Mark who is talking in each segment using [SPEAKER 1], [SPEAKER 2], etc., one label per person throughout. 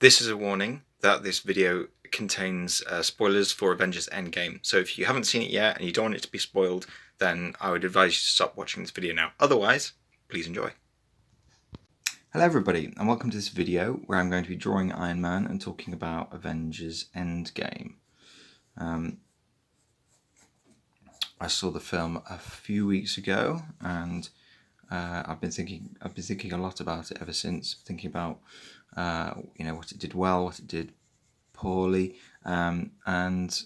[SPEAKER 1] This is a warning that this video contains spoilers for Avengers Endgame. So if you haven't seen it yet and you don't want it to be spoiled, then I would advise you to stop watching this video now. Otherwise, please enjoy. Hello everybody, and welcome to this video where I'm going to be drawing Iron Man and talking about Avengers Endgame. I saw the film a few weeks ago, and I've been thinking a lot about it ever since. Thinking about what it did well, what it did poorly, and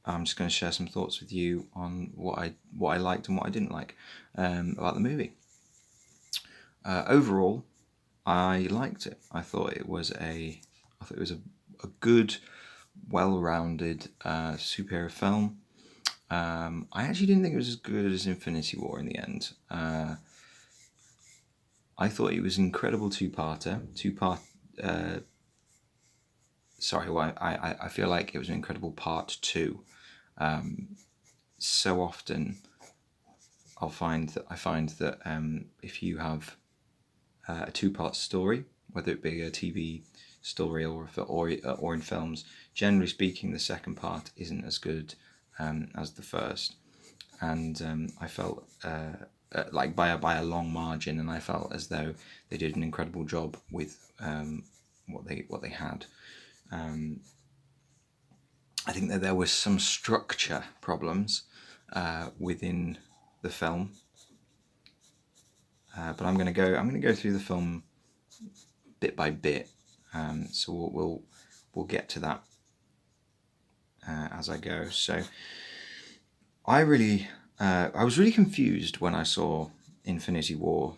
[SPEAKER 1] I'm just going to share some thoughts with you on what I liked and what I didn't like about the movie. Overall, I liked it. I thought it was a good, well-rounded superhero film. I actually didn't think it was as good as Infinity War in the end. I thought it was an incredible two-parter. I feel like it was an incredible part two. So often, I find that if you have a two-part story, whether it be a TV story or in films, generally speaking, the second part isn't as good as the first, and I felt like by a long margin, and I felt as though they did an incredible job with what they had. I think that there was some structure problems within the film, but I'm going to go through the film bit by bit. So we'll get to that as I go. So I was really confused when I saw Infinity War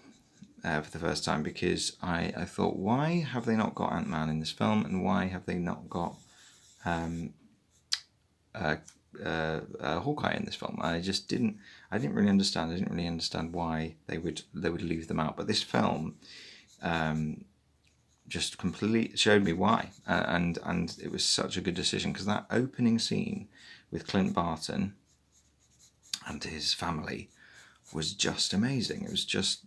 [SPEAKER 1] for the first time, because I thought, why have they not got Ant-Man in this film, and why have they not got Hawkeye in this film? I didn't really understand. I didn't really understand why they would leave them out. But this film just completely showed me why, and it was such a good decision, because that opening scene with Clint Barton and his family was just amazing. It was just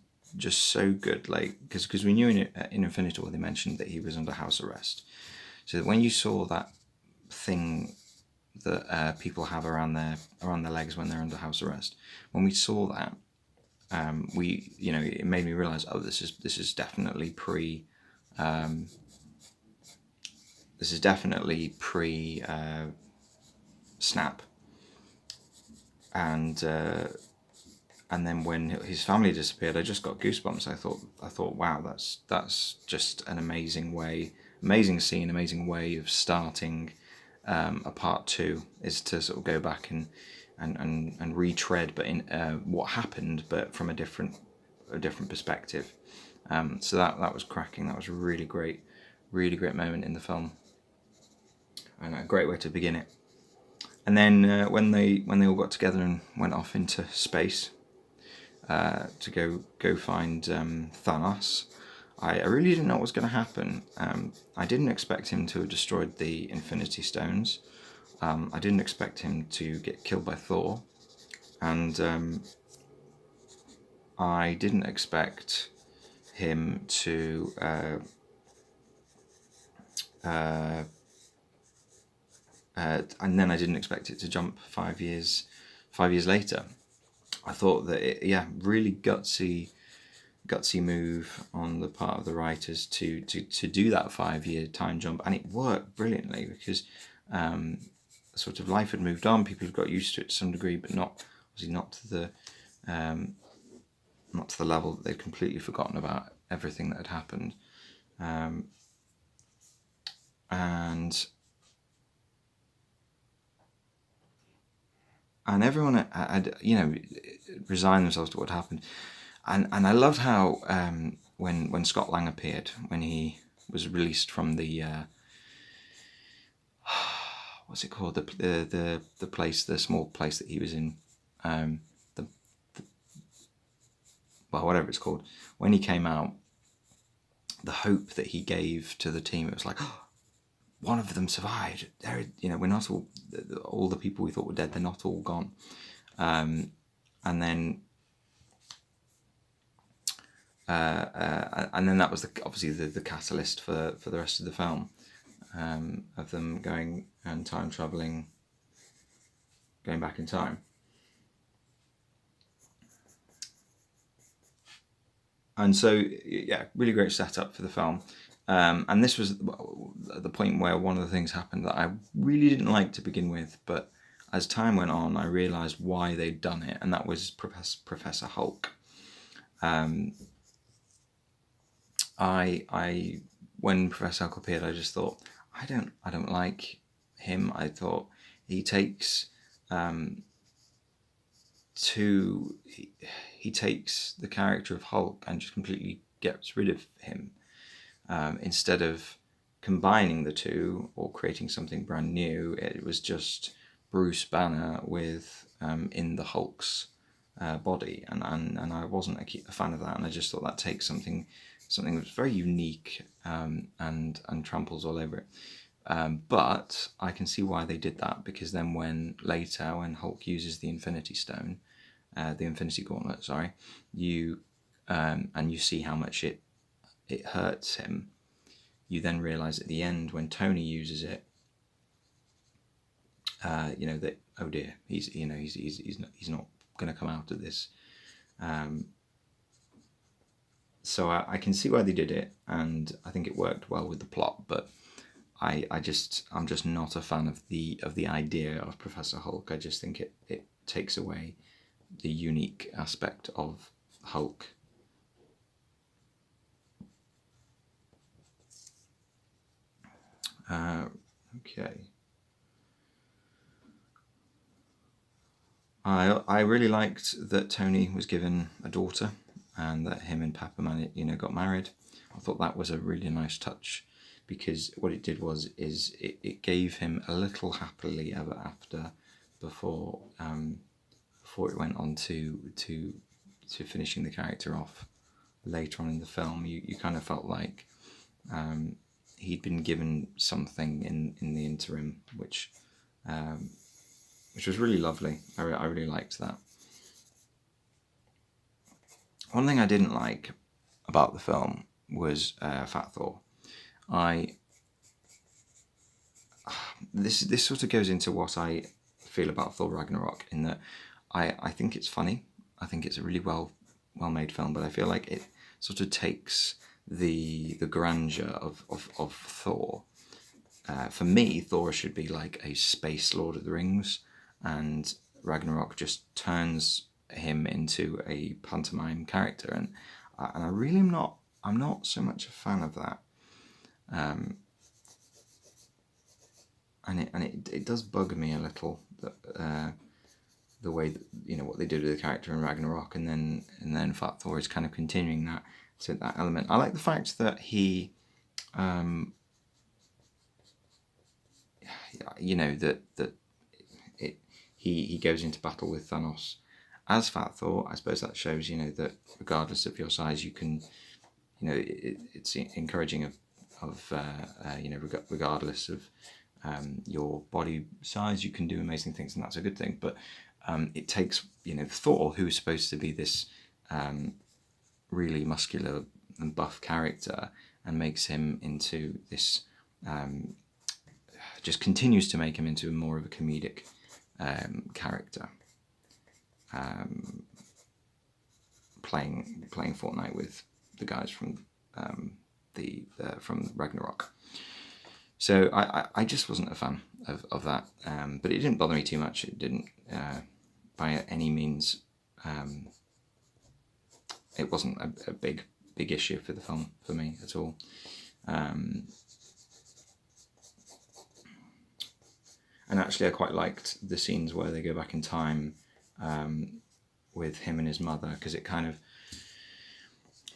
[SPEAKER 1] so good, like because we knew in Infinity War they mentioned that he was under house arrest. So when you saw that thing that people have around their legs when they're under house arrest, when we saw that, it made me realize, oh, this is definitely pre snap. And then when his family disappeared, I just got goosebumps. I thought, wow, that's just an amazing scene, amazing way of starting a part two, is to sort of go back and retread, but in what happened, but from a different perspective. So that was cracking. That was a really great moment in the film, and a great way to begin it. And then when they all got together and went off into space to go find Thanos, I really didn't know what was going to happen. I didn't expect him to have destroyed the Infinity Stones. I didn't expect him to get killed by Thor, and I didn't expect him to and then I didn't expect it to jump 5 years later. I thought that really gutsy move on the part of the writers to do that 5-year time jump, and it worked brilliantly, because sort of life had moved on. People had got used to it to some degree, but not to the level that they'd completely forgotten about everything that had happened. And everyone had resigned themselves to what happened. And I loved how when Scott Lang appeared, when he was released from the what's it called, the place, the small place that he was in, whatever it's called, when he came out, the hope that he gave to the team, it was like, oh, one of them survived. We're not all the people we thought were dead, they're not all gone. And then and then that was obviously the catalyst for the rest of the film, of them going and time traveling, going back in time. And so, yeah, really great setup for the film. And this was the point where one of the things happened that I really didn't like to begin with, but as time went on, I realised why they'd done it, and that was Professor Hulk. I when Professor Hulk appeared, I just thought, I don't like him. I thought he takes he takes the character of Hulk and just completely gets rid of him, instead of combining the two or creating something brand new. It was just Bruce Banner with in the Hulk's body, and I wasn't a fan of that, and I just thought that takes something that's very unique, and tramples all over it. But I can see why they did that, because then when Hulk uses the Infinity Stone, the Infinity Gauntlet, sorry, you and you see how much it hurts him. You then realise at the end when Tony uses it, that, oh dear, he's not going to come out of this. So I can see why they did it, and I think it worked well with the plot. But I'm just not a fan of the idea of Professor Hulk. I just think it takes away the unique aspect of Hulk. Okay. I really liked that Tony was given a daughter, and that him and Pepperman, got married. I thought that was a really nice touch, because what it did was it gave him a little happily ever after before it went on to finishing the character off later on in the film. You kind of felt like he'd been given something in the interim, which was really lovely. I really liked that. One thing I didn't like about the film was Fat Thor. This sort of goes into what I feel about Thor Ragnarok, in that I think it's funny. I think it's a really well made film, but I feel like it sort of takes the grandeur of Thor. For me, Thor should be like a space Lord of the Rings, and Ragnarok just turns him into a pantomime character, and I really I'm not so much a fan of that. And it does bug me a little that the way that, what they did with the character in Ragnarok, and then Fat Thor is kind of continuing that element. I like the fact that he, he goes into battle with Thanos as Fat Thor. I suppose that shows, that regardless of your size, you can, it's encouraging of regardless of your body size, you can do amazing things, and that's a good thing. But it takes, Thor, who is supposed to be this really muscular and buff character, and makes him into this, just continues to make him into more of a comedic character, playing Fortnite with the guys from from Ragnarok. So I just wasn't a fan of that, but it didn't bother me too much. It didn't, by any means, it wasn't a big issue for the film for me at all. And actually, I quite liked the scenes where they go back in time with him and his mother, because it kind of,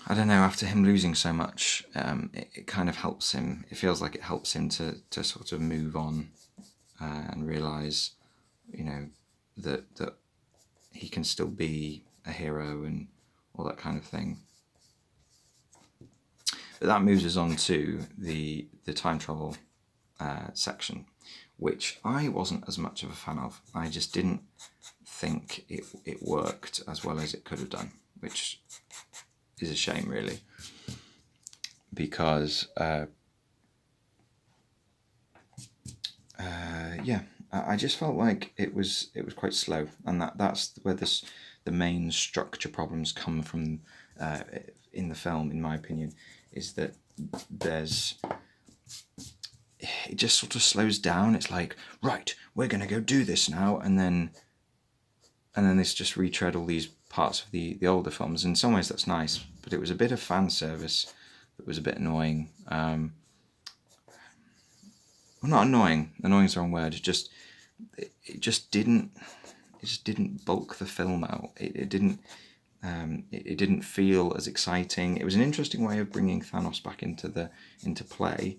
[SPEAKER 1] I don't know, after him losing so much, it kind of helps him. It feels like it helps him to sort of move on and realise, that he can still be a hero and all that kind of thing. But that moves us on to the time travel section, which I wasn't as much of a fan of. I just didn't think it worked as well as it could have done, which a shame, really, because yeah, I just felt like it was quite slow, and that's where the main structure problems come from in the film, in my opinion, is that it just sort of slows down. It's like, right, we're gonna go do this now, and then they just retread all these parts of the older films. In some ways, that's nice, but it was a bit of fan service that was a bit annoying. Well, not annoying. Annoying is the wrong word. It just didn't bulk the film out. It didn't. It didn't feel as exciting. It was an interesting way of bringing Thanos back into play,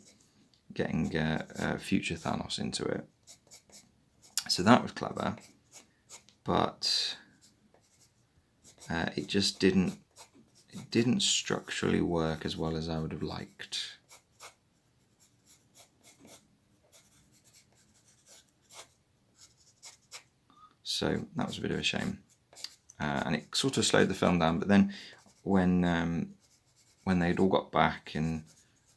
[SPEAKER 1] getting future Thanos into it. So that was clever, but it just didn't structurally work as well as I would have liked. So that was a bit of a shame, and it sort of slowed the film down. But then when they'd all got back, and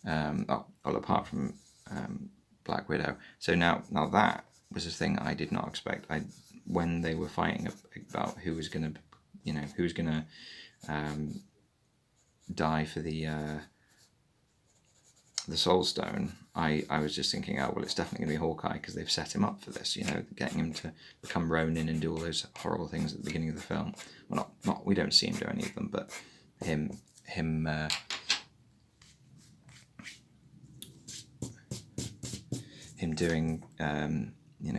[SPEAKER 1] apart from Black Widow, so now that was a thing I did not expect. When they were fighting about who was gonna die for the Soul Stone, I was just thinking, oh well, it's definitely gonna be Hawkeye, because they've set him up for this. Getting him to become Ronin and do all those horrible things at the beginning of the film. Well, not we don't see him do any of them, but him doing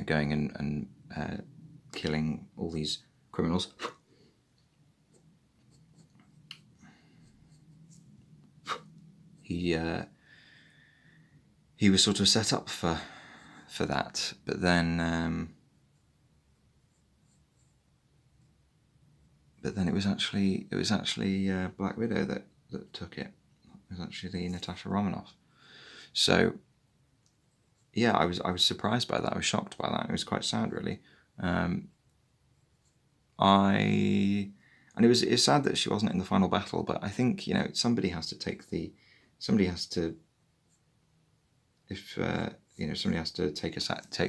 [SPEAKER 1] going and killing all these criminals. He was sort of set up for that, but then it was actually Black Widow that took it. It was actually Natasha Romanoff. So yeah, I was surprised by that. I was shocked by that. It was quite sad, really. It's sad that she wasn't in the final battle, but I think somebody has to take the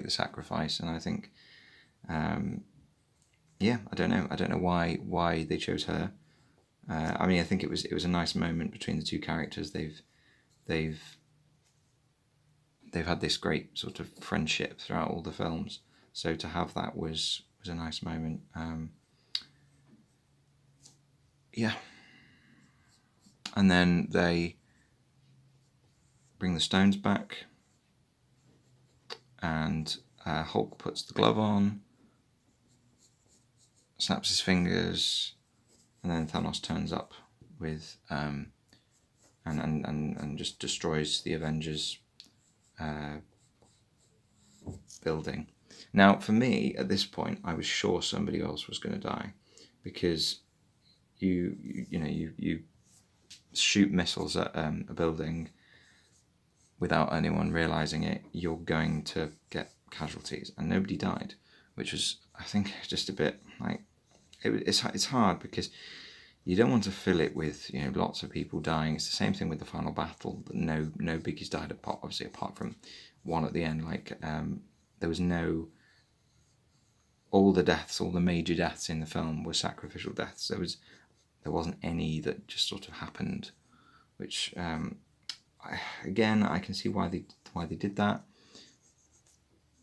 [SPEAKER 1] sacrifice, and I think I don't know why they chose her. I think it was a nice moment between the two characters. They've had this great sort of friendship throughout all the films, so to have that was a nice moment. And then they bring the stones back, and Hulk puts the glove on, snaps his fingers, and then Thanos turns up with and just destroys the Avengers building. Now, for me, at this point, I was sure somebody else was going to die, because you shoot missiles at a building without anyone realizing it, you're going to get casualties, and nobody died, which was, I think, just a bit like it's hard, because you don't want to fill it with lots of people dying. It's the same thing with the final battle. No biggies died, apart from one at the end. There was no. All the major deaths in the film were sacrificial deaths. There wasn't any that just sort of happened, which again, I can see why they did that.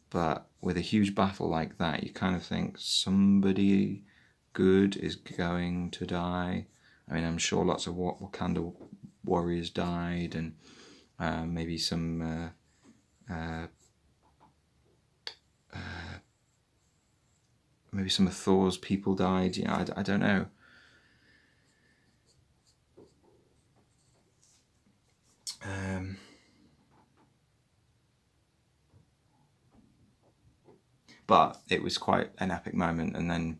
[SPEAKER 1] But with a huge battle like that, you kind of think somebody good is going to die. I'm sure lots of Wakanda warriors died, and maybe some maybe some of Thor's people died. I don't know. But it was quite an epic moment, and then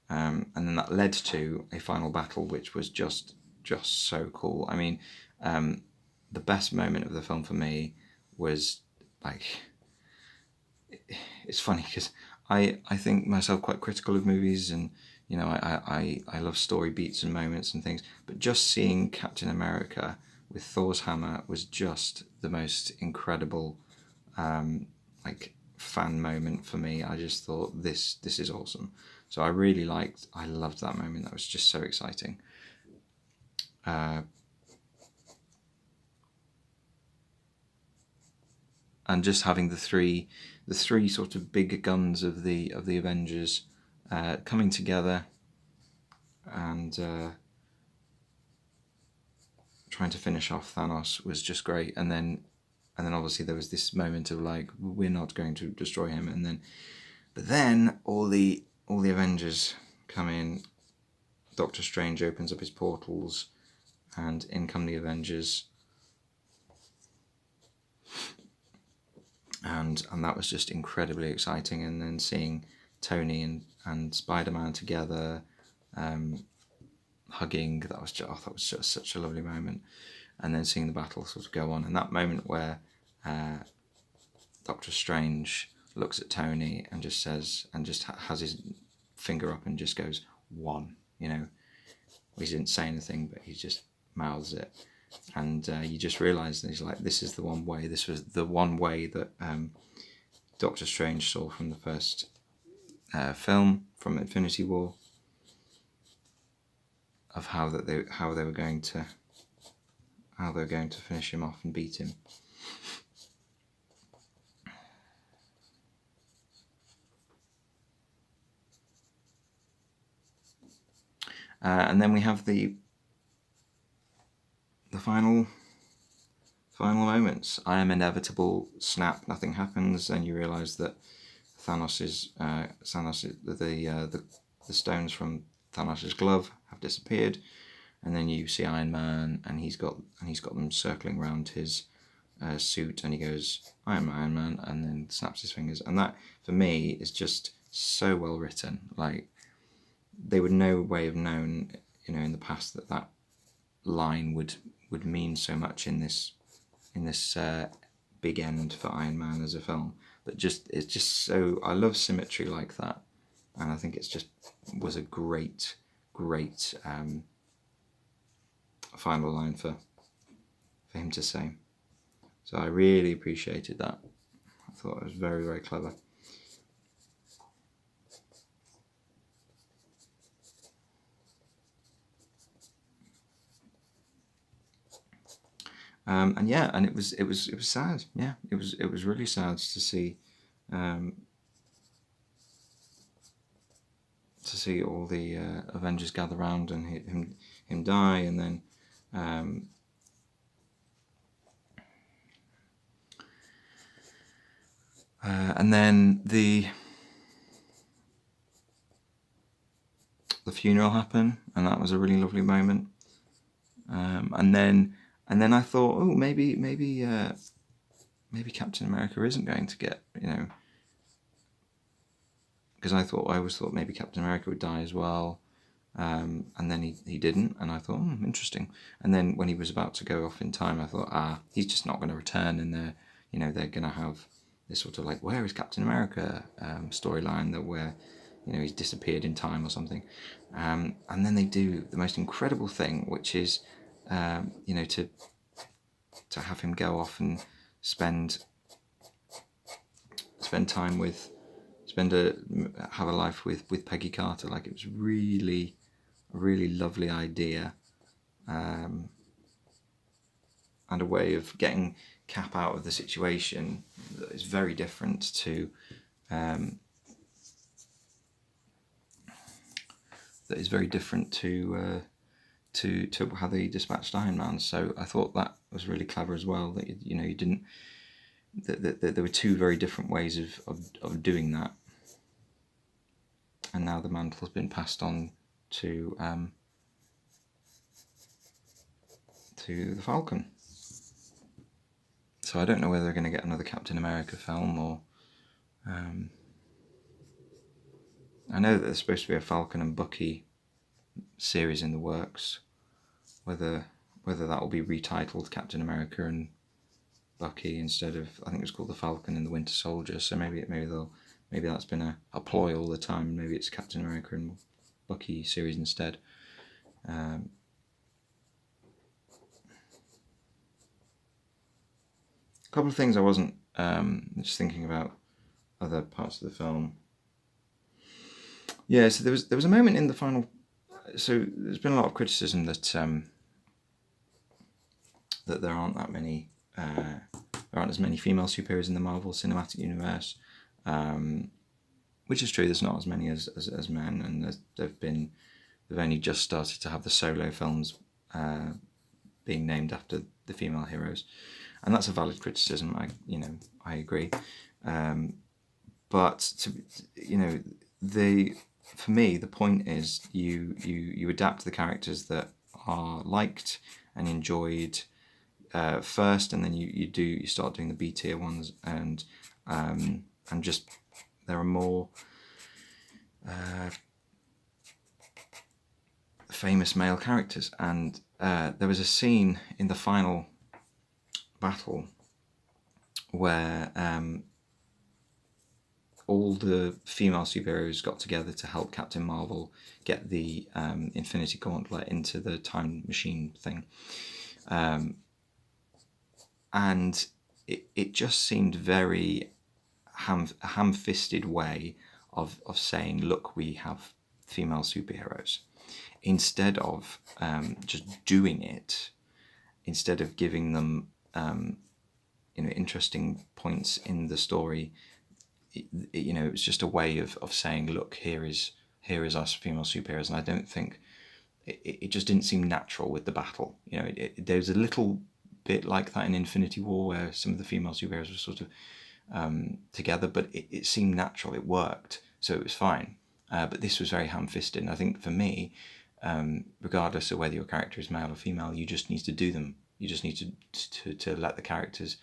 [SPEAKER 1] that led to a final battle, which was just so cool. The best moment of the film for me was it's funny because I think myself quite critical of movies, and You know, I love story beats and moments and things, but just seeing Captain America with Thor's hammer was just the most incredible like fan moment for me. I just thought this is awesome. So I loved that moment. That was just so exciting. And just having the three sort of big guns of the Avengers coming together and trying to finish off Thanos was just great. And then obviously there was this moment of like, we're not going to destroy him, but then all the Avengers come in. Doctor Strange opens up his portals, and in come the Avengers. And that was just incredibly exciting. And then seeing Tony and Spider-Man together, hugging, that was just such a lovely moment. And then seeing the battle sort of go on, and that moment where Doctor Strange looks at Tony and just says, and just has his finger up and just goes, one, you know. He didn't say anything, but he just mouths it. And you just realise that he's like, this is the one way. This was the one way that Doctor Strange saw from the first film, from Infinity War, of how they were going to finish him off and beat him. And then we have the final moments. I am inevitable. Snap! Nothing happens, and you realise that the stones from Thanos' glove have disappeared, and then you see Iron Man, and he's got them circling around his suit, and he goes, "I am Iron Man," and then snaps his fingers. And that, for me, is just so well written. Like, they would no way have known, you know, in the past that line would mean so much in this big end for Iron Man as a film. But it's just so, I love symmetry like that, and I think was a great final line for him to say. So I really appreciated that. I thought it was very, very clever. And yeah, and it was sad. Yeah, it was really sad to see all the Avengers gather round and him die, and then the funeral happened, and that was a really lovely moment. And then I thought, oh, maybe Captain America isn't going to get, you know, because I always thought maybe Captain America would die as well, and then he didn't, and I thought, interesting. And then when he was about to go off in time, I thought, he's just not going to return, and they're going to have this sort of like, where is Captain America storyline that where, you know, he's disappeared in time or something, and then they do the most incredible thing, which is, you know, to have him go off and have a life with Peggy Carter. Like, it was really a really lovely idea, and a way of getting Cap out of the situation that is very different to to how they dispatched Iron Man. So I thought that was really clever as well. That, you know, you didn't. That there were two very different ways of doing that, and now the mantle's been passed on to the Falcon. So I don't know whether they're going to get another Captain America film, or I know that there's supposed to be a Falcon and Bucky series in the works. Whether that will be retitled Captain America and Bucky instead of, I think it was called the Falcon and the Winter Soldier. So maybe that's been a ploy all the time. Maybe it's Captain America and Bucky series instead. A couple of things I wasn't just thinking about other parts of the film. Yeah, so there was a moment in the final. So there's been a lot of criticism that that there aren't that many, there aren't as many female superheroes in the Marvel Cinematic Universe, which is true. There's not as many as men, and they've only just started to have the solo films being named after the female heroes, and that's a valid criticism. I agree, but for me the point is you adapt the characters that are liked and enjoyed first, and then you start doing the B tier ones, and just there are more famous male characters, and there was a scene in the final battle where all the female superheroes got together to help Captain Marvel get the Infinity Gauntlet into the time machine thing. And it just seemed very ham-fisted way of saying, look, we have female superheroes, instead of just doing it, instead of giving them interesting points in the story. It was just a way of saying, look, here is us female superheroes, and I don't think it just didn't seem natural with the battle. There's a little bit like that in Infinity War, where some of the female superheroes were sort of together, but it seemed natural. It worked, so it was fine. But this was very ham-fisted, and I think for me, regardless of whether your character is male or female, you just need to do them. You just need to let the characters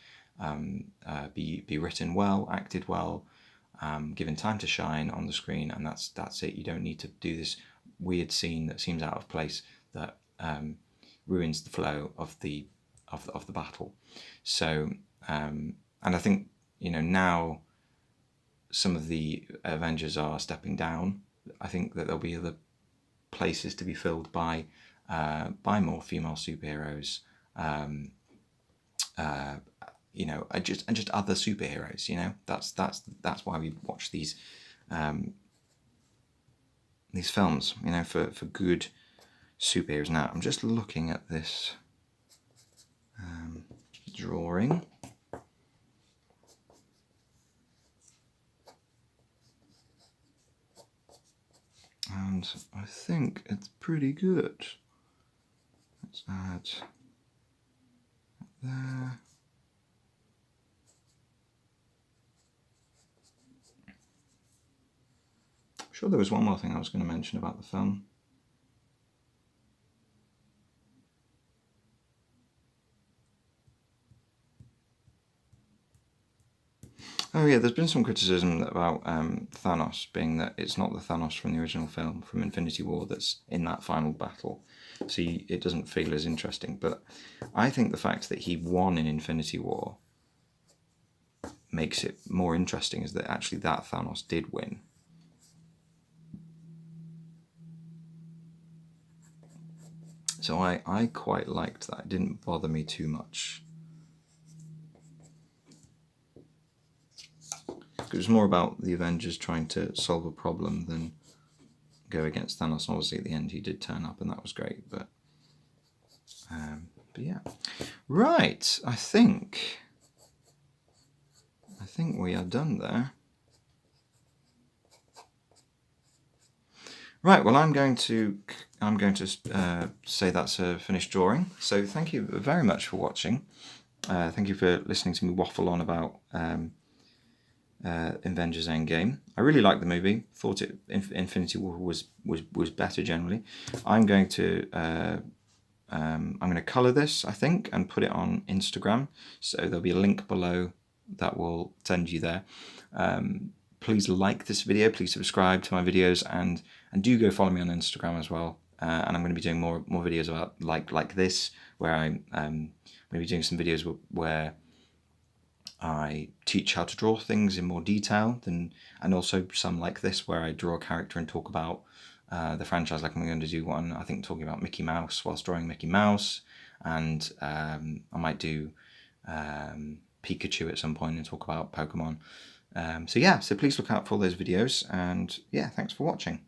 [SPEAKER 1] be written well, acted well, given time to shine on the screen, and that's it. You don't need to do this weird scene that seems out of place, that ruins the flow of the battle. So and I think now some of the Avengers are stepping down. I think that there'll be other places to be filled by more female superheroes, just other superheroes. That's why we watch these films, for good superheroes. Now I'm just looking at this drawing, and I think it's pretty good. Let's add there. I'm sure there was one more thing I was going to mention about the film. Oh yeah, there's been some criticism about Thanos, being that it's not the Thanos from the original film, from Infinity War, that's in that final battle. So it doesn't feel as interesting. But I think the fact that he won in Infinity War makes it more interesting, is that actually that Thanos did win. So I quite liked that. It didn't bother me too much. It was more about the Avengers trying to solve a problem than go against Thanos. Obviously, at the end, he did turn up, and that was great. But yeah, right. I think we are done there. Right. Well, I'm going to say that's a finished drawing. So thank you very much for watching. Thank you for listening to me waffle on about Avengers Endgame. I really liked the movie. Thought Infinity War was better generally. I'm going to colour this, I think, and put it on Instagram. So there'll be a link below that will send you there. Please like this video. Please subscribe to my videos, and do go follow me on Instagram as well. And I'm going to be doing more videos about like this, where I'm going to be doing some videos where I teach how to draw things in more detail, and also some like this where I draw a character and talk about the franchise. Like, I'm going to do one, I think, talking about Mickey Mouse whilst drawing Mickey Mouse, and I might do Pikachu at some point and talk about Pokemon. So yeah, so please look out for those videos, and yeah, thanks for watching.